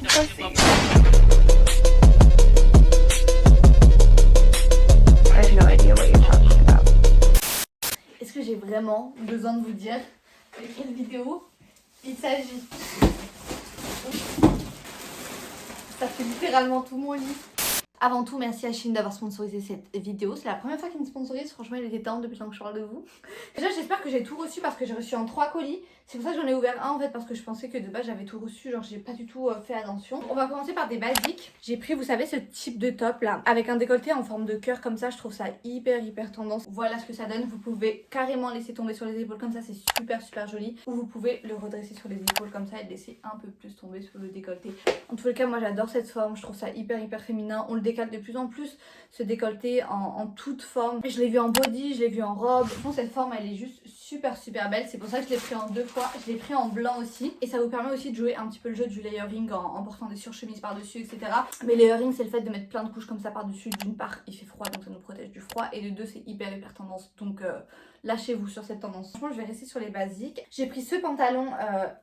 pussy. I have no idea what you're talking about. Est-ce que j'ai vraiment besoin de vous dire de quelle vidéo il s'agit? Ça fait littéralement tout mon lit. Avant tout, merci à Shein d'avoir sponsorisé cette vidéo. C'est la première fois qu'il me sponsorise. Franchement, il était temps depuis le temps que je parle de vous. Déjà, j'espère que j'ai tout reçu parce que j'ai reçu en 3 colis. C'est pour ça que j'en ai ouvert un en fait, parce que je pensais que de base j'avais tout reçu. Genre, j'ai pas du tout fait attention. On va commencer par des basiques. J'ai pris, vous savez, ce type de top là, avec un décolleté en forme de cœur comme ça. Je trouve ça hyper tendance. Voilà ce que ça donne. Vous pouvez carrément laisser tomber sur les épaules comme ça. C'est super joli. Ou vous pouvez le redresser sur les épaules comme ça et le laisser un peu plus tomber sur le décolleté. En tous les cas, moi j'adore cette forme. Je trouve ça hyper féminin. On le décale de plus en plus, ce décolleté en toute forme. Je l'ai vu en body, je l'ai vu en robe. Franchement, cette forme elle est juste super belle. C'est pour ça que je l'ai pris en 2 fois. Je l'ai pris en blanc aussi. Et ça vous permet aussi de jouer un petit peu le jeu du layering en portant des surchemises par-dessus, etc. Mais layering, c'est le fait de mettre plein de couches comme ça par-dessus. D'une part, il fait froid, donc ça nous protège du froid. Et de deux, c'est hyper tendance. Donc lâchez-vous sur cette tendance. Franchement, je vais rester sur les basiques. J'ai pris ce pantalon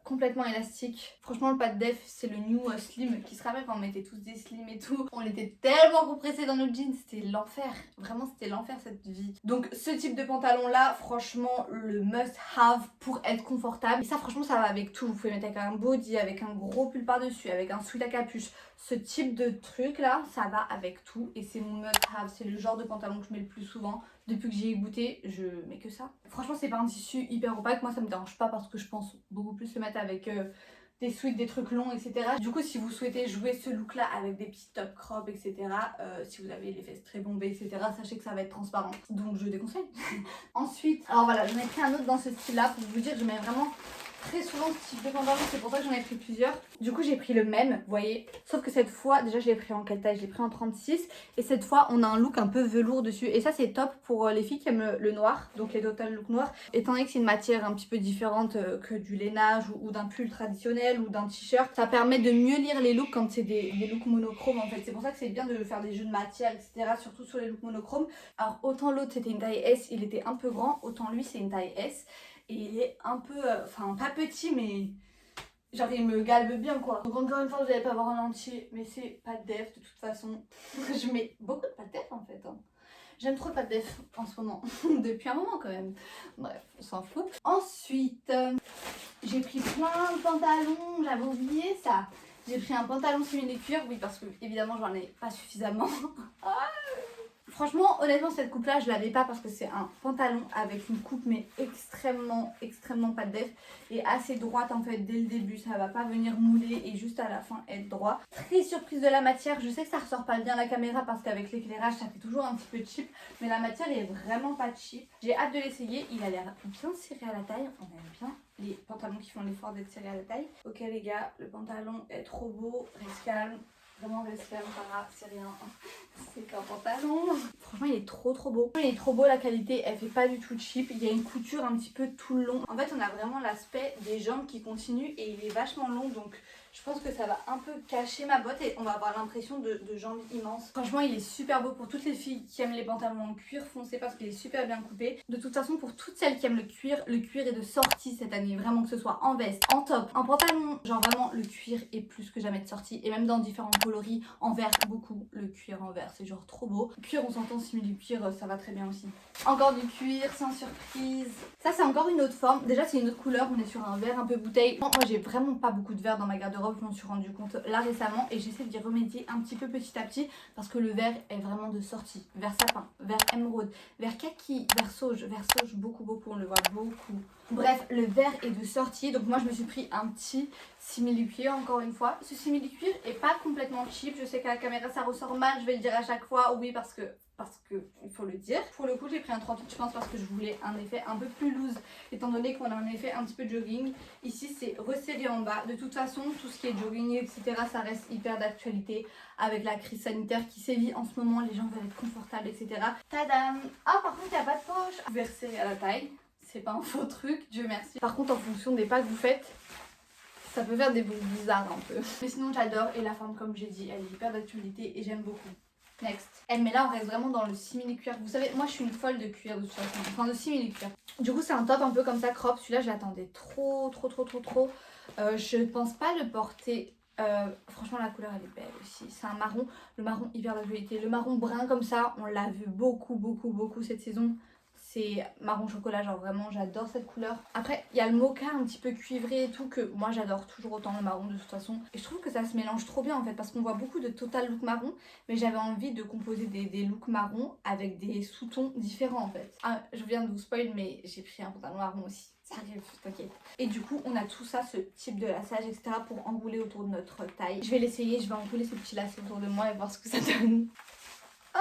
complètement élastique. Franchement, le pas de def, c'est le new slim qui se rappelle quand on mettait tous des slims et tout. On était tellement compressés dans nos jeans, c'était l'enfer. Vraiment, c'était l'enfer cette vie. Donc, ce type de pantalon là, franchement, le must have pour être confortable. Et ça, franchement, ça va avec tout. Vous pouvez mettre avec un body, avec un gros pull par-dessus, avec un sweat à capuche. Ce type de truc là, ça va avec tout. Et c'est mon must have. C'est le genre de pantalon que je mets le plus souvent. Depuis que j'y ai goûté, je mets que ça. Franchement, c'est pas un tissu hyper opaque. Moi, ça me dérange pas parce que je pense beaucoup plus le mettre avec des sweats, des trucs longs, etc. Du coup, si vous souhaitez jouer ce look là avec des petits top crop, etc. Si vous avez les fesses très bombées, etc. Sachez que ça va être transparent. Donc, je déconseille. Ensuite, alors voilà, j'en ai pris un autre dans ce style là pour vous dire, je mets vraiment très souvent ce type de pantalon, c'est pour ça que j'en ai pris plusieurs. Du coup, j'ai pris le même, vous voyez. Sauf que cette fois, déjà, je l'ai pris en quelle taille? Je l'ai pris en 36. Et cette fois, on a un look un peu velours dessus. Et ça, c'est top pour les filles qui aiment le noir, donc les total look noirs. Étant donné que c'est une matière un petit peu différente que du lainage ou d'un pull traditionnel ou d'un t-shirt, ça permet de mieux lire les looks quand c'est des looks monochromes en fait. C'est pour ça que c'est bien de faire des jeux de matière, etc. Surtout sur les looks monochromes. Alors, autant l'autre, c'était une taille S, il était un peu grand. Autant lui, c'est une taille S. Et il est un peu, enfin pas petit mais genre il me galbe bien quoi. Donc encore une fois vous n'allez pas voir en entier mais c'est pas de def de toute façon. Je mets beaucoup de pas de def en fait. J'aime trop pas de def en ce moment, depuis un moment quand même. Bref, on s'en fout. Ensuite, j'ai pris plein de pantalons, j'avais oublié ça. J'ai pris un pantalon simili-cuir, oui parce que évidemment j'en ai pas suffisamment. Franchement, honnêtement, cette coupe-là, je l'avais pas parce que c'est un pantalon avec une coupe mais extrêmement pas de def et assez droite en fait dès le début. Ça va pas venir mouler et juste à la fin être droit. Très surprise de la matière. Je sais que ça ressort pas bien à la caméra parce qu'avec l'éclairage, ça fait toujours un petit peu cheap. Mais la matière est vraiment pas cheap. J'ai hâte de l'essayer. Il a l'air bien serré à la taille. On aime bien les pantalons qui font l'effort d'être serrés à la taille. Ok les gars, le pantalon est trop beau. Reste calme. Vraiment, reste calme, Farah, c'est rien. C'est qu'un pantalon. Franchement, il est trop beau. Il est trop beau, la qualité, elle fait pas du tout cheap. Il y a une couture un petit peu tout le long. En fait, on a vraiment l'aspect des jambes qui continuent et il est vachement long. Donc, je pense que ça va un peu cacher ma botte et on va avoir l'impression de jambes immenses. Franchement, il est super beau pour toutes les filles qui aiment les pantalons en cuir foncé parce qu'il est super bien coupé. De toute façon, pour toutes celles qui aiment le cuir est de sortie cette année. Vraiment, que ce soit en veste, en top, en pantalon. Genre vraiment, le cuir est plus que jamais de sortie. Et même dans différents coloris, en vert, beaucoup. Le cuir en vert, c'est genre trop beau. Cuir, on s'entend, simili-cuir, ça va très bien aussi. Encore du cuir, sans surprise. Ça, c'est encore une autre forme. Déjà, c'est une autre couleur. On est sur un vert un peu bouteille. Moi, j'ai vraiment pas beaucoup de vert dans ma garde-robe. Je m'en suis rendu compte là récemment et j'essaie d'y remédier un petit peu petit à petit parce que le vert est vraiment de sortie. Vert sapin, vert émeraude, vert kaki, vert sauge beaucoup, on le voit beaucoup. Bref, le vert est de sortie, donc moi je me suis pris un petit simili-cuir encore une fois. Ce simili-cuir est pas complètement cheap, je sais qu'à la caméra ça ressort mal, je vais le dire à chaque fois, oui parce que il faut le dire. Pour le coup j'ai pris un 38 je pense parce que je voulais un effet un peu plus loose étant donné qu'on a un effet un petit peu jogging. Ici c'est resserré en bas. De toute façon tout ce qui est jogging etc ça reste hyper d'actualité avec la crise sanitaire qui sévit en ce moment. Les gens veulent être confortables etc. Tadam. Ah par contre il n'y a pas de poche. Vous pouvez resserrer à la taille. C'est pas un faux truc, Dieu merci. Par contre en fonction des pas que vous faites ça peut faire des boucles bizarres un peu. Mais sinon j'adore et la forme comme j'ai dit elle est hyper d'actualité et j'aime beaucoup. Next. Mais là on reste vraiment dans le simili-cuir. Vous savez, moi je suis une folle de cuir de toute façon. Enfin de simili-cuir. Du coup c'est un top un peu comme ça crop. Celui-là je l'attendais trop. Je pense pas le porter Franchement la couleur elle est belle aussi. C'est un marron, le marron hyper d'actualité. Le marron brun comme ça, on l'a vu beaucoup cette saison. C'est marron chocolat, genre vraiment j'adore cette couleur. Après il y a le mocha un petit peu cuivré et tout, que moi j'adore toujours autant le marron de toute façon. Et je trouve que ça se mélange trop bien en fait, parce qu'on voit beaucoup de total look marron, mais j'avais envie de composer des looks marron avec des sous-tons différents en fait. Ah, je viens de vous spoil, mais j'ai pris un pantalon marron aussi. Ça arrive, t'inquiète. Et du coup, on a tout ça, ce type de lassage, etc. pour enrouler autour de notre taille. Je vais l'essayer, je vais enrouler ces petits lacets autour de moi et voir ce que ça donne. Ah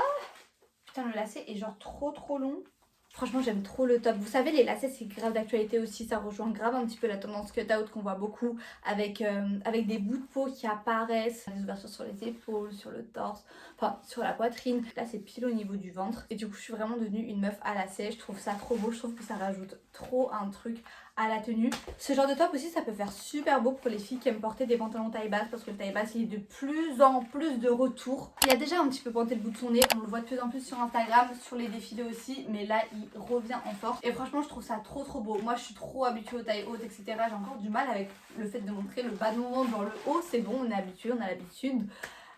putain, le lacet est genre trop long. Franchement, j'aime trop le top. Vous savez, les lacets, c'est grave d'actualité aussi. Ça rejoint grave un petit peu la tendance cut-out qu'on voit beaucoup avec des bouts de peau qui apparaissent. Des ouvertures sur les épaules, sur le torse, enfin sur la poitrine. Là, c'est pile au niveau du ventre. Et du coup, je suis vraiment devenue une meuf à lacets. Je trouve ça trop beau. Je trouve que ça rajoute trop un truc à la tenue. Ce genre de top aussi, ça peut faire super beau pour les filles qui aiment porter des pantalons taille basse, parce que le taille basse il est de plus en plus de retour. Il a déjà un petit peu pointé le bout de son nez, on le voit de plus en plus sur Instagram, sur les défilés aussi, mais là il revient en force. Et franchement je trouve ça trop beau. Moi je suis trop habituée aux tailles hautes, etc. J'ai encore du mal avec le fait de montrer le bas de mon ventre. Dans le haut c'est bon, on est habitué, on a l'habitude.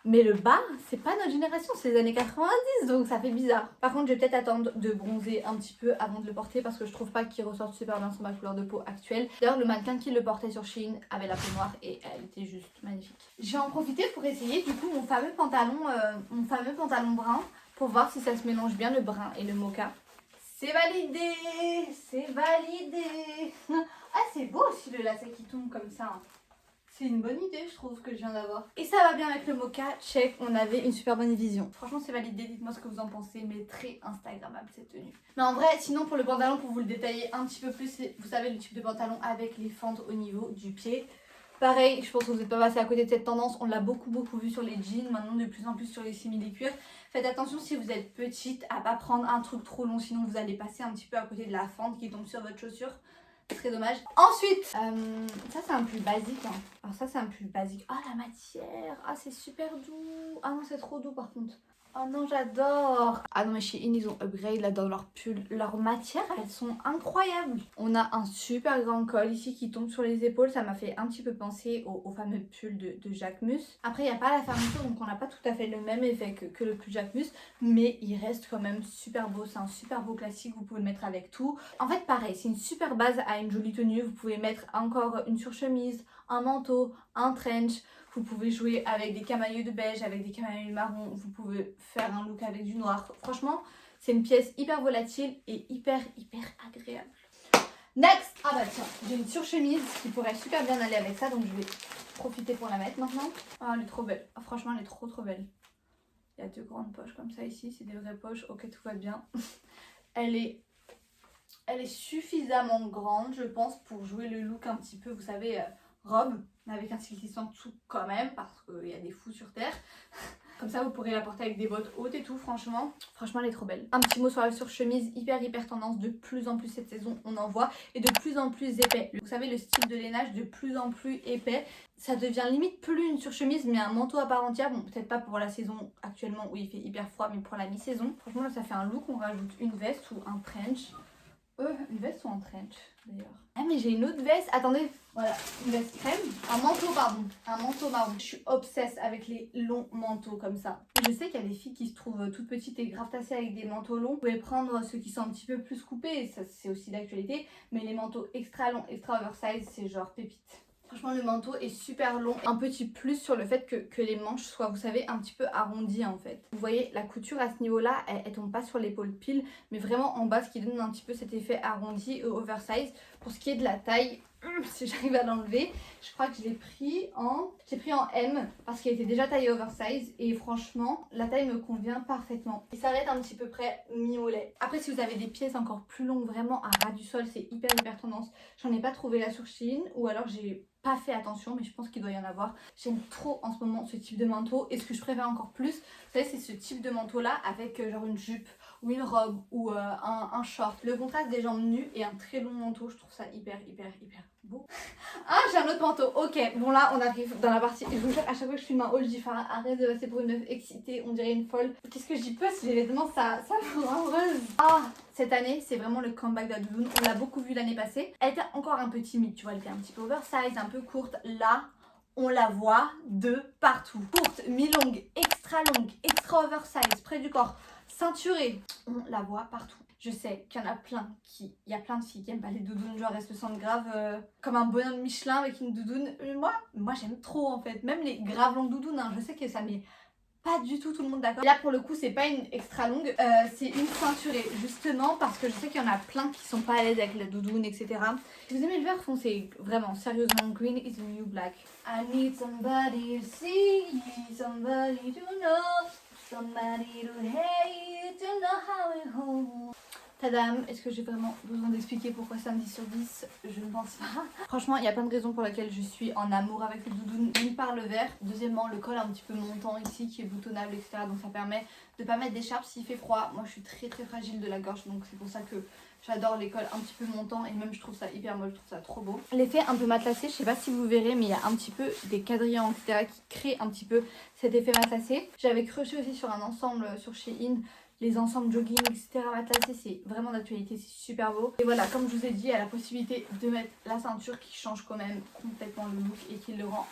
Mais le bas, c'est pas notre génération, c'est les années 90, donc ça fait bizarre. Par contre, je vais peut-être attendre de bronzer un petit peu avant de le porter, parce que je trouve pas qu'il ressorte super bien sur ma couleur de peau actuelle. D'ailleurs, le mannequin qui le portait sur Shein avait la peau noire et elle était juste magnifique. J'ai en profité pour essayer du coup mon fameux pantalon brun, pour voir si ça se mélange bien le brun et le mocha. C'est validé, c'est validé. Ah, c'est beau aussi le lacet qui tombe comme ça. C'est une bonne idée, je trouve, que je viens d'avoir. Et ça va bien avec le mocha, check, on avait une super bonne vision. Franchement, c'est validé, dites-moi ce que vous en pensez, mais très instagrammable cette tenue. Mais en vrai, sinon pour le pantalon, pour vous le détailler un petit peu plus, vous savez le type de pantalon avec les fentes au niveau du pied. Pareil, je pense que vous n'êtes pas passé à côté de cette tendance, on l'a beaucoup vu sur les jeans, maintenant de plus en plus sur les simili-cuir. Faites attention si vous êtes petite à pas prendre un truc trop long, sinon vous allez passer un petit peu à côté de la fente qui tombe sur votre chaussure. Très dommage. Ensuite, ça c'est un pull basique. Hein. Alors ça c'est un pull basique. Ah la matière, ah c'est super doux. Ah non c'est trop doux par contre. Oh non j'adore. Ah non mais chez Shein ils ont upgrade là dans leur pull. Leurs matières elles sont incroyables. On a un super grand col ici qui tombe sur les épaules. Ça m'a fait un petit peu penser au fameux pull de Jacquemus. Après il n'y a pas la fermeture donc on n'a pas tout à fait le même effet que le pull Jacquemus. Mais il reste quand même super beau. C'est un super beau classique. Vous pouvez le mettre avec tout. En fait pareil c'est une super base à une jolie tenue. Vous pouvez mettre encore une surchemise, un manteau, un trench. Vous pouvez jouer avec des camaïeux de beige, avec des camaïeux marron. Vous pouvez faire un look avec du noir. Franchement, c'est une pièce hyper volatile et hyper agréable. Next! Ah bah tiens, j'ai une surchemise qui pourrait super bien aller avec ça. Donc je vais profiter pour la mettre maintenant. Ah, elle est trop belle. Ah, franchement, elle est trop belle. Il y a deux grandes poches comme ça ici. C'est des vraies poches. Ok, tout va bien. Elle est suffisamment grande, je pense, pour jouer le look un petit peu, vous savez, robe, avec un style en dessous quand même, parce qu'il y a des fous sur terre. Comme ça, vous pourrez la porter avec des bottes hautes et tout, franchement. Franchement, elle est trop belle. Un petit mot sur la surchemise, hyper tendance. De plus en plus cette saison, on en voit. Et de plus en plus épais. Vous savez, le style de lainage de plus en plus épais. Ça devient limite plus une surchemise, mais un manteau à part entière. Bon, peut-être pas pour la saison actuellement où il fait hyper froid, mais pour la mi-saison. Franchement, là, ça fait un look. On rajoute une veste ou un trench. Une veste ou un trench d'ailleurs. Ah mais j'ai une autre veste, attendez, voilà, une veste crème, un manteau marron. Je suis obsesse avec les longs manteaux comme ça. Je sais qu'il y a des filles qui se trouvent toutes petites et grave tassées avec des manteaux longs. Vous pouvez prendre ceux qui sont un petit peu plus coupés, ça c'est aussi d'actualité, mais les manteaux extra longs, extra oversize, c'est genre pépite. Franchement le manteau est super long, un petit plus sur le fait que les manches soient, vous savez, un petit peu arrondies en fait. Vous voyez la couture à ce niveau là, elle tombe pas sur l'épaule pile, mais vraiment en bas, ce qui donne un petit peu cet effet arrondi et oversize. Pour ce qui est de la taille, si j'arrive à l'enlever, je crois que je l'ai pris en M parce qu'elle était déjà taillée oversize et franchement la taille me convient parfaitement. Il s'arrête un petit peu près mi-mollet. Après si vous avez des pièces encore plus longues, vraiment à ras du sol, c'est hyper tendance. J'en ai pas trouvé là sur Shein ou alors j'ai pas fait attention, mais je pense qu'il doit y en avoir. J'aime trop en ce moment ce type de manteau et ce que je préfère encore plus, vous savez, c'est ce type de manteau là avec genre une jupe ou une robe ou un short. Le contraste des jambes nues et un très long manteau, je trouve ça hyper beau. Ah, j'ai un autre manteau. Ok, bon là on arrive dans la partie, je vous jure à chaque fois que je filme un haul, je dis Farah arrête de passer pour une meuf excitée, on dirait une folle. Qu'est-ce que j'y peux si les vêtements ça me rend heureuse. Ah, cette année c'est vraiment le comeback de la doudoune, on l'a beaucoup vu l'année passée. Elle était encore un peu timide, tu vois, elle était un petit peu oversize, un peu courte. Là on la voit de partout. Courte, mi-longue, extra oversize, près du corps, ceinturée, on la voit partout. Je sais qu'il y en a plein il y a plein de filles qui aiment pas les doudounes, genre elles se sentent grave comme un bonhomme Michelin avec une doudoune. Moi j'aime trop en fait, même les graves longues doudounes, hein, je sais que ça met pas du tout le monde d'accord. Là pour le coup c'est pas une extra longue, c'est une ceinturée justement parce que je sais qu'il y en a plein qui sont pas à l'aise avec la doudoune, etc. Si vous aimez le vert foncé, vraiment sérieusement, green is the new black. I need somebody to see, somebody to know, somebody to hate, to know how it holds. Tadam, est-ce que j'ai vraiment besoin d'expliquer pourquoi ça me dit sur 10? Je ne pense pas. Franchement, il y a plein de raisons pour lesquelles je suis en amour avec les doudounes. D'une part, le vert. Deuxièmement, le col un petit peu montant ici qui est boutonnable, etc. Donc ça permet de pas mettre d'écharpe s'il fait froid. Moi, je suis très fragile de la gorge, donc c'est pour ça que j'adore les cols un petit peu montants et même je trouve ça hyper molle, je trouve ça trop beau. L'effet un peu matelassé, je sais pas si vous verrez, mais il y a un petit peu des quadrillons, etc. qui créent un petit peu cet effet matelassé. J'avais crushé aussi sur un ensemble sur Shein. Les ensembles jogging, etc. matelassés, c'est vraiment d'actualité, c'est super beau. Et voilà, comme je vous ai dit, il y a la possibilité de mettre la ceinture qui change quand même complètement le look et qui le rend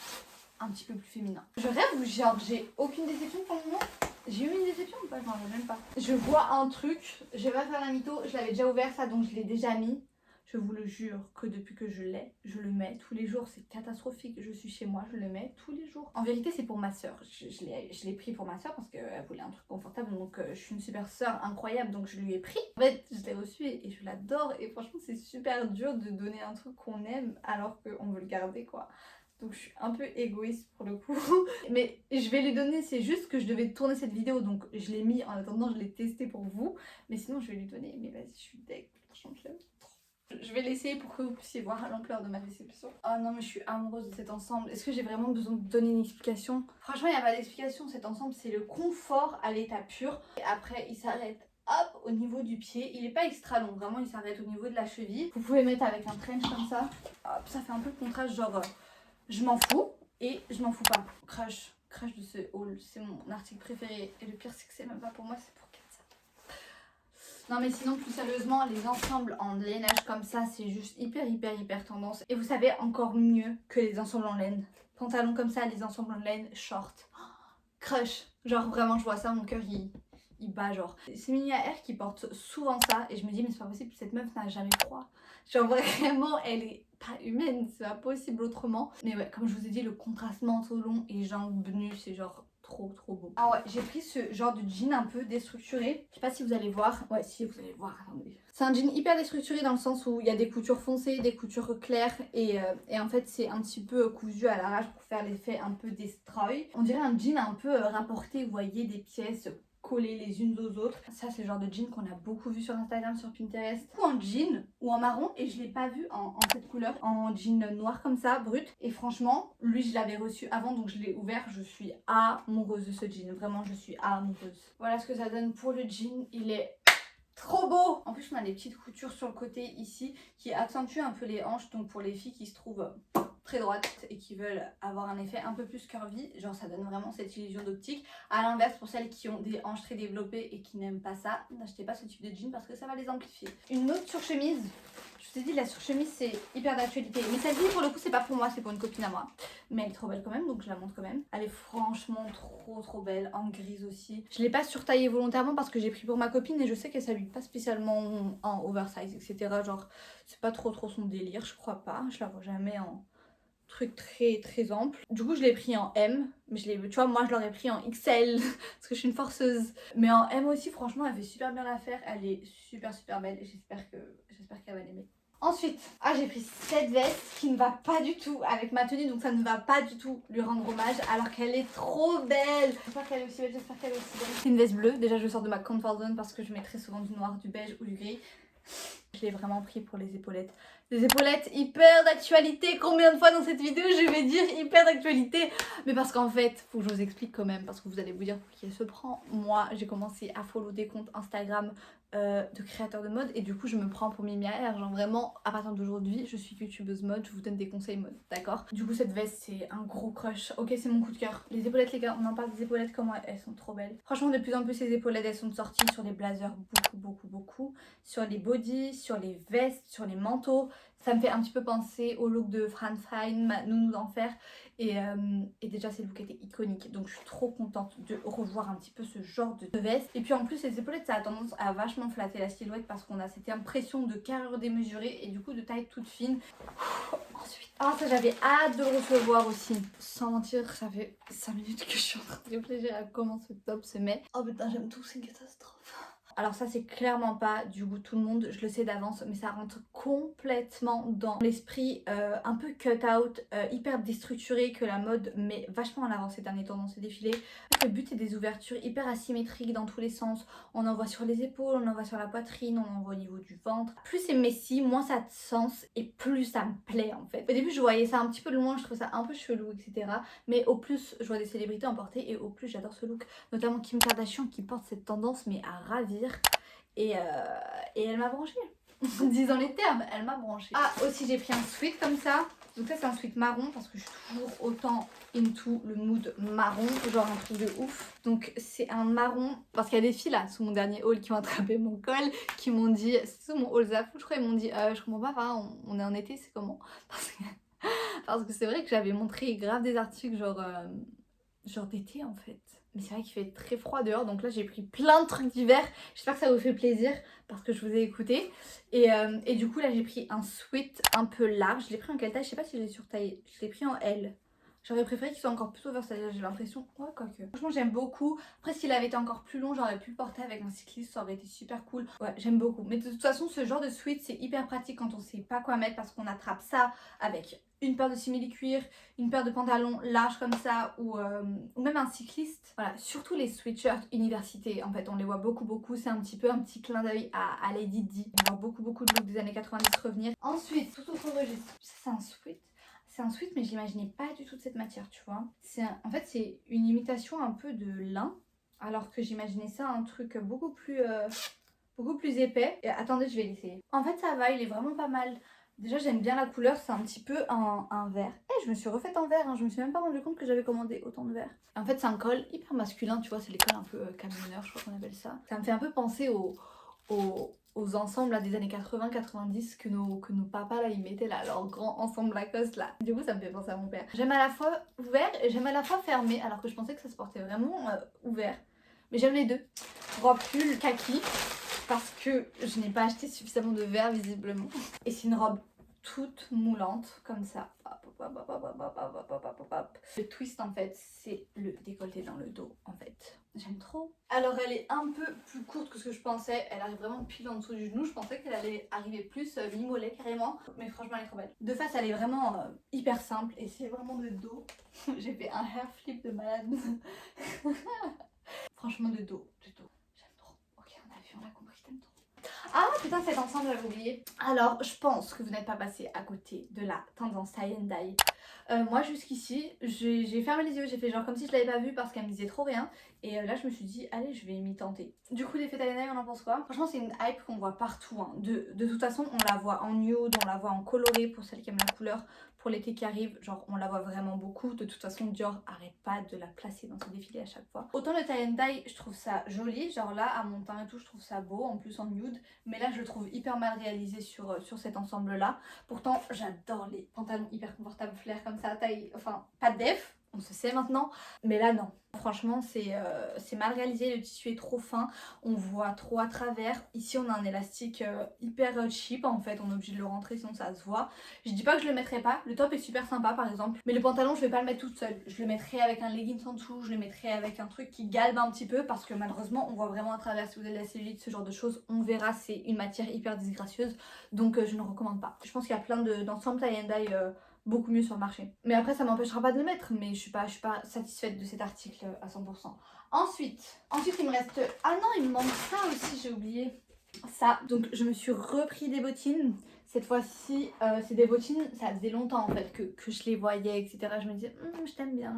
un petit peu plus féminin. Je rêve ou genre j'ai aucune déception pour le moment? J'ai eu une déception ou pas? Je m'en rappelle même pas. Je vois un truc, je vais pas faire la mytho, je l'avais déjà ouvert ça donc je l'ai déjà mis. Je vous le jure que depuis que je l'ai, je le mets tous les jours, c'est catastrophique. Je suis chez moi, je le mets tous les jours. En vérité, c'est pour ma soeur. Je l'ai pris pour ma soeur parce qu'elle voulait un truc confortable. Donc, je suis une super soeur incroyable, donc je lui ai pris. En fait, je l'ai reçu et je l'adore. Et franchement, c'est super dur de donner un truc qu'on aime alors qu'on veut le garder, quoi. Donc je suis un peu égoïste pour le coup. Mais je vais lui donner, c'est juste que je devais tourner cette vidéo. Donc je l'ai mis en attendant, je l'ai testé pour vous. Mais sinon, je vais lui donner. Mais vas-y, je suis deg. Franchement, je l'aime trop. Je vais l'essayer pour que vous puissiez voir l'ampleur de ma déception. Oh non mais je suis amoureuse de cet ensemble. Est-ce que j'ai vraiment besoin de donner une explication? Franchement il n'y a pas d'explication, cet ensemble c'est le confort à l'état pur. Et après il s'arrête hop au niveau du pied. Il est pas extra long, vraiment il s'arrête au niveau de la cheville. Vous pouvez mettre avec un trench comme ça. Hop, ça fait un peu le contraste genre je m'en fous et je m'en fous pas. Crush de ce haul, c'est mon article préféré. Et le pire c'est que c'est même pas pour moi, c'est pour non mais sinon plus sérieusement les ensembles en lainage comme ça c'est juste hyper tendance. Et vous savez encore mieux que les ensembles en laine. Pantalon comme ça, les ensembles en laine, short. Crush. Genre vraiment je vois ça, mon cœur il bat genre. C'est Minia R qui porte souvent ça et je me dis mais c'est pas possible, cette meuf n'a jamais froid. Genre vraiment elle est pas humaine, c'est pas possible autrement. Mais ouais comme je vous ai dit le contraste manteau long et jambes nues c'est genre trop beau. Ah ouais, j'ai pris ce genre de jean un peu déstructuré. Je sais pas si vous allez voir. Ouais, si vous allez voir, attendez. C'est un jean hyper déstructuré dans le sens où il y a des coutures foncées, des coutures claires et en fait c'est un petit peu cousu à l'arrache pour faire l'effet un peu destroy. On dirait un jean un peu rapporté, vous voyez, des pièces collées les unes aux autres. Ça c'est le genre de jean qu'on a beaucoup vu sur Instagram, sur Pinterest. Ou en jean ou en marron et je l'ai pas vu en cette couleur. En jean noir comme ça, brut. Et franchement, lui je l'avais reçu avant donc je l'ai ouvert. Je suis amoureuse de ce jean. Vraiment je suis amoureuse. Voilà ce que ça donne pour le jean. Il est trop beau. En plus on a des petites coutures sur le côté ici qui accentuent un peu les hanches. Donc pour les filles qui se trouvent très droites et qui veulent avoir un effet un peu plus curvy, genre ça donne vraiment cette illusion d'optique. À l'inverse, pour celles qui ont des hanches très développées et qui n'aiment pas ça, n'achetez pas ce type de jean parce que ça va les amplifier. Une autre surchemise, je vous ai dit la surchemise c'est hyper d'actualité, mais celle-ci pour le coup c'est pas pour moi, c'est pour une copine à moi, mais elle est trop belle quand même donc je la montre quand même. Elle est franchement trop belle, en grise aussi. Je l'ai pas surtaillée volontairement parce que j'ai pris pour ma copine et je sais qu'elle s'habille pas spécialement en oversize etc. Genre c'est pas trop son délire, je crois pas, je la vois jamais en truc très ample. Du coup je l'ai pris en M, mais tu vois moi je l'aurais pris en XL parce que je suis une forceuse. Mais en M aussi franchement elle fait super bien l'affaire, elle est super belle et j'espère qu'elle va l'aimer. Ensuite, j'ai pris cette veste qui ne va pas du tout avec ma tenue, donc ça ne va pas du tout lui rendre hommage alors qu'elle est trop belle. J'espère qu'elle est aussi belle, C'est une veste bleue, déjà je sors de ma comfort zone parce que je mets très souvent du noir, du beige ou du gris. Je l'ai vraiment pris pour les épaulettes. Des épaulettes hyper d'actualité. Combien de fois dans cette vidéo je vais dire hyper d'actualité? Mais parce qu'en fait, faut que je vous explique quand même. Parce que vous allez vous dire pour qui elle se prend. Moi, j'ai commencé à follow des comptes Instagram de créateurs de mode. Et du coup, je me prends pour Mimia R. Genre vraiment, à partir d'aujourd'hui, je suis youtubeuse mode. Je vous donne des conseils mode. D'accord? Du coup, cette veste, c'est un gros crush. Ok, c'est mon coup de cœur. Les épaulettes, les gars, on en parle des épaulettes. Comment elles sont trop belles. Franchement, de plus en plus, ces épaulettes, elles sont sorties sur les blazers beaucoup. Sur les bodys, sur les vestes, sur les manteaux. Ça me fait un petit peu penser au look de Fran Fine, ma nounou d'enfer. Et déjà ces looks étaient iconiques. Donc je suis trop contente de revoir un petit peu ce genre de veste. Et puis en plus les épaulettes ça a tendance à vachement flatter la silhouette parce qu'on a cette impression de carrure démesurée et du coup de taille toute fine. Ensuite, ça j'avais hâte de le recevoir aussi. Sans mentir, ça fait 5 minutes que je suis en train de réfléchir à comment ce top se met. Oh putain j'aime tout, c'est une catastrophe. Alors ça c'est clairement pas du goût de tout le monde, je le sais d'avance, mais ça rentre complètement dans l'esprit un peu cut-out, hyper déstructuré que la mode met vachement en avant ces derniers temps dans ses défilés. Le but c'est des ouvertures hyper asymétriques dans tous les sens, on en voit sur les épaules, on en voit sur la poitrine, on en voit au niveau du ventre. Plus c'est messy, moins ça a de sens et plus ça me plaît en fait. Au début je voyais ça un petit peu de loin, je trouvais ça un peu chelou etc. Mais au plus je vois des célébrités en porter et au plus j'adore ce look. Notamment Kim Kardashian qui porte cette tendance mais à ravir. Et elle m'a branché. Disons les termes, elle m'a branché. Ah aussi j'ai pris un sweat comme ça. Donc ça c'est un sweat marron parce que je suis toujours autant into le mood marron, genre un truc de ouf. Donc c'est un marron parce qu'il y a des filles là sous mon dernier haul qui ont attrapé mon col, qui m'ont dit, c'est sous mon haul Zafou je crois, ils m'ont dit je comprends pas, enfin, on est en été c'est comment parce que c'est vrai que j'avais montré grave des articles genre d'été en fait. Mais c'est vrai qu'il fait très froid dehors, donc là j'ai pris plein de trucs d'hiver. J'espère que ça vous fait plaisir parce que je vous ai écouté. Et du coup là j'ai pris un sweat un peu large. Je l'ai pris en quelle taille? Je sais pas si je l'ai surtaillé. Je l'ai pris en L. J'aurais préféré qu'il soit encore plus oversize, j'ai l'impression. Ouais, quoique. Franchement, j'aime beaucoup. Après, s'il avait été encore plus long, j'aurais pu le porter avec un cycliste, ça aurait été super cool. Ouais, j'aime beaucoup. Mais de toute façon, ce genre de sweat, c'est hyper pratique quand on sait pas quoi mettre parce qu'on attrape ça avec une paire de simili-cuir, une paire de pantalons larges comme ça ou même un cycliste. Voilà, surtout les sweatshirts université, en fait, on les voit beaucoup. C'est un petit clin d'œil à Lady Di. On voit beaucoup de looks des années 90 revenir. Ensuite, tout autre registre. Ça, c'est un sweat. C'est un sweat mais je l'imaginais pas du tout de cette matière, tu vois. En fait c'est une imitation un peu de lin, alors que j'imaginais ça un truc beaucoup plus épais. Et attendez, je vais l'essayer. En fait ça va, il est vraiment pas mal. Déjà j'aime bien la couleur, c'est un petit peu un vert. Et je me suis refaite en vert, hein. Je me suis même pas rendu compte que j'avais commandé autant de vert. En fait c'est un col hyper masculin, tu vois, c'est les cols un peu camionneurs, je crois qu'on appelle ça. Ça me fait un peu penser aux ensembles là, des années 80-90 que nos papas là ils mettaient là, leur grand ensemble Lacoste là. Du coup ça me fait penser à mon père. J'aime à la fois ouvert et j'aime à la fois fermé, alors que je pensais que ça se portait vraiment ouvert. Mais j'aime les deux. Robe pull kaki parce que je n'ai pas acheté suffisamment de vert visiblement. Et c'est une robe toute moulante comme ça. Le twist en fait c'est le décolleté dans le dos en fait. J'aime trop. Alors elle est un peu plus courte que ce que je pensais. Elle arrive vraiment pile en dessous du genou. Je pensais qu'elle allait arriver plus mi-mollet carrément. Mais franchement elle est trop belle. De face elle est vraiment hyper simple. Et c'est vraiment de dos. J'ai fait un hair flip de malade. Franchement de dos. J'aime trop. Ok on a vu, on a compris, t'aimes trop. Ah putain cet ensemble j'avais oublié. Alors je pense que vous n'êtes pas passé à côté de la tendance tie and dye. Moi jusqu'ici j'ai fermé les yeux, j'ai fait genre comme si je l'avais pas vu parce qu'elle me disait trop rien. Et là je me suis dit allez je vais m'y tenter. Du coup l'effet tie and dye on en pense quoi? Franchement c'est une hype qu'on voit partout hein. De toute façon on la voit en nude, on la voit en coloré pour celles qui aiment la couleur. Pour l'été qui arrive, genre on la voit vraiment beaucoup. De toute façon Dior arrête pas de la placer dans ses défilés à chaque fois. Autant le tie and dye je trouve ça joli, genre là à mon teint et tout je trouve ça beau, en plus en nude. Mais là je le trouve hyper mal réalisé sur cet ensemble là. Pourtant j'adore les pantalons hyper confortables flair comme ça, taille, enfin pas de def, on se sait maintenant. Mais là non, franchement c'est mal réalisé, le tissu est trop fin, on voit trop à travers. Ici on a un élastique hyper cheap en fait, on est obligé de le rentrer sinon ça se voit. Je dis pas que je le mettrai pas, le top est super sympa par exemple, mais le pantalon je vais pas le mettre toute seule. Je le mettrai avec un leggings en dessous, je le mettrai avec un truc qui galbe un petit peu parce que malheureusement on voit vraiment à travers. Si vous avez la cellulite, ce genre de choses, on verra, c'est une matière hyper disgracieuse, donc je ne recommande pas. Je pense qu'il y a plein d'ensembles tie and dye beaucoup mieux sur le marché. Mais après ça m'empêchera pas de le mettre, mais je suis pas satisfaite de cet article à 100%. Ensuite il me reste... Ah non il me manque ça aussi, j'ai oublié. Ça, donc je me suis repris des bottines. Cette fois-ci c'est des bottines, ça faisait longtemps en fait que je les voyais etc. Je me disais je t'aime bien.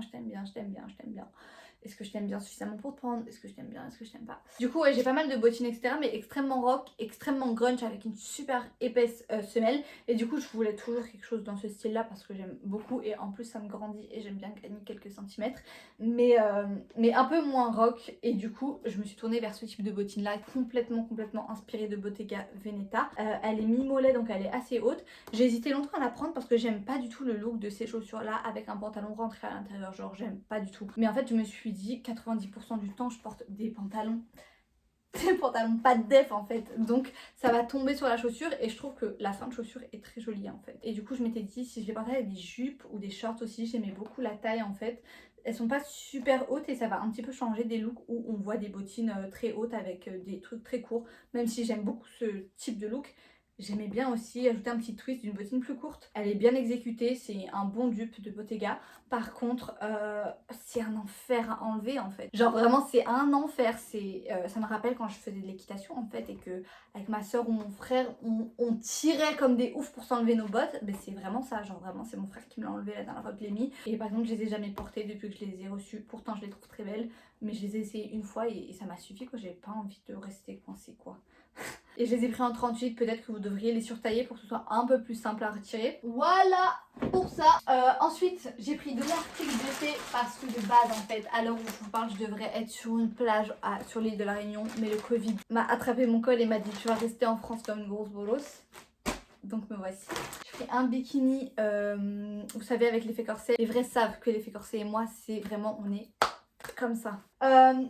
Est-ce que je t'aime bien suffisamment pour te prendre? Est-ce que je t'aime bien? Est-ce que je t'aime pas? Du coup, ouais, j'ai pas mal de bottines, etc. Mais extrêmement rock, extrêmement grunge avec une super épaisse semelle. Et du coup, je voulais toujours quelque chose dans ce style-là parce que j'aime beaucoup. Et en plus, ça me grandit et j'aime bien gagner quelques centimètres. Mais un peu moins rock. Et du coup, je me suis tournée vers ce type de bottine-là, complètement inspirée de Bottega Veneta. Elle est mi-mollet, donc elle est assez haute. J'ai hésité longtemps à la prendre parce que j'aime pas du tout le look de ces chaussures-là avec un pantalon rentré à l'intérieur. Genre, j'aime pas du tout. Mais en fait, je me suis dit 90% du temps je porte des pantalons pas de def en fait, donc ça va tomber sur la chaussure et je trouve que la fin de chaussure est très jolie en fait. Et du coup je m'étais dit si je les portais avec des jupes ou des shorts aussi, j'aimais beaucoup la taille en fait. Elles sont pas super hautes et ça va un petit peu changer des looks où on voit des bottines très hautes avec des trucs très courts. Même si j'aime beaucoup ce type de look, j'aimais bien aussi ajouter un petit twist d'une bottine plus courte. Elle est bien exécutée, c'est un bon dupe de Bottega. Par contre, c'est un enfer à enlever en fait. Genre vraiment c'est un enfer. Ça me rappelle quand je faisais de l'équitation en fait et que avec ma soeur ou mon frère on tirait comme des oufs pour s'enlever nos bottes. Ben, c'est vraiment ça, genre vraiment c'est mon frère qui me l'a enlevé la dernière fois que je l'ai mis. Et par exemple je les ai jamais portées depuis que je les ai reçues. Pourtant je les trouve très belles, mais je les ai essayées une fois et ça m'a suffi quoi. J'avais pas envie de rester coincée quoi. Et je les ai pris en 38, peut-être que vous devriez les surtailler pour que ce soit un peu plus simple à retirer. Voilà pour ça. Ensuite, j'ai pris de l'article d'été parce que de base, en fait, à l'heure où je vous parle, je devrais être sur une plage sur l'île de la Réunion. Mais le Covid m'a attrapé mon col et m'a dit tu vas rester en France comme une grosse bolosse. Donc me voici. J'ai pris un bikini, vous savez, avec l'effet corset. Les vrais savent que l'effet corset et moi, c'est vraiment, on est comme ça.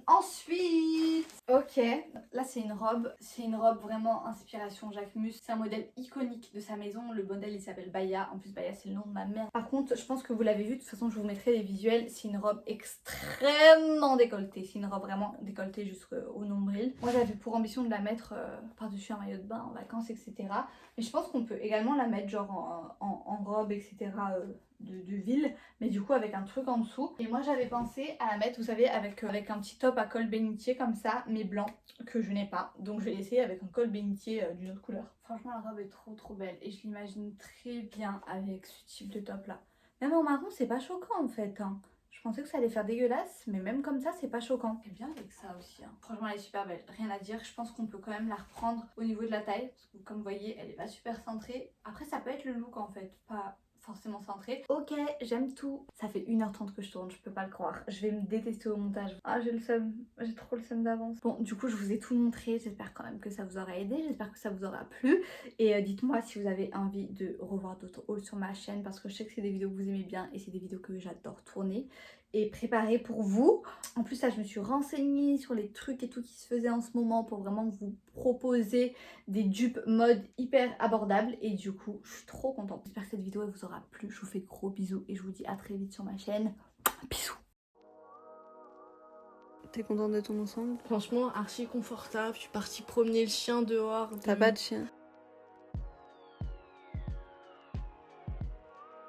Ensuite, ok, là c'est une robe vraiment inspiration Jacquemus. C'est un modèle iconique de sa maison. Le modèle il s'appelle Baya. En plus Baya c'est le nom de ma mère. Par contre je pense que vous l'avez vu, de toute façon je vous mettrai les visuels. C'est une robe extrêmement décolletée. C'est une robe vraiment décolletée jusqu'au nombril. Moi j'avais pour ambition de la mettre par-dessus un maillot de bain en vacances, etc. Mais je pense qu'on peut également la mettre genre en robe, etc. De ville, mais du coup avec un truc en dessous. Et moi j'avais pensé à la mettre, vous savez, avec un petit top à col bénitier comme ça, mais blanc, que je n'ai pas. Donc je vais l'essayer avec un col bénitier d'une autre couleur. Franchement la robe est trop belle et je l'imagine très bien avec ce type de top là. Même en marron c'est pas choquant en fait, hein. Je pensais que ça allait faire dégueulasse, mais même comme ça c'est pas choquant. Et bien avec ça aussi, hein. Franchement elle est super belle, rien à dire. Je pense qu'on peut quand même la reprendre au niveau de la taille, parce que comme vous voyez elle est pas super cintrée. Après ça peut être le look en fait, pas forcément centré. Ok, j'aime tout. Ça fait 1h30 que je tourne, je peux pas le croire. Je vais me détester au montage. Ah, j'ai le seum. J'ai trop le seum d'avance. Bon, du coup, je vous ai tout montré. J'espère quand même que ça vous aura aidé. J'espère que ça vous aura plu. Et dites-moi si vous avez envie de revoir d'autres hauls sur ma chaîne parce que je sais que c'est des vidéos que vous aimez bien et c'est des vidéos que j'adore tourner et préparer pour vous. En plus, là, je me suis renseignée sur les trucs et tout qui se faisaient en ce moment pour vraiment vous proposer des dupes mode hyper abordables. Et du coup, je suis trop contente. J'espère que cette vidéo elle vous aura plu. Je vous fais gros bisous et je vous dis à très vite sur ma chaîne. Bisous. T'es contente de ton ensemble? Franchement, archi confortable. Je suis partie promener le chien dehors. T'as pas de chien?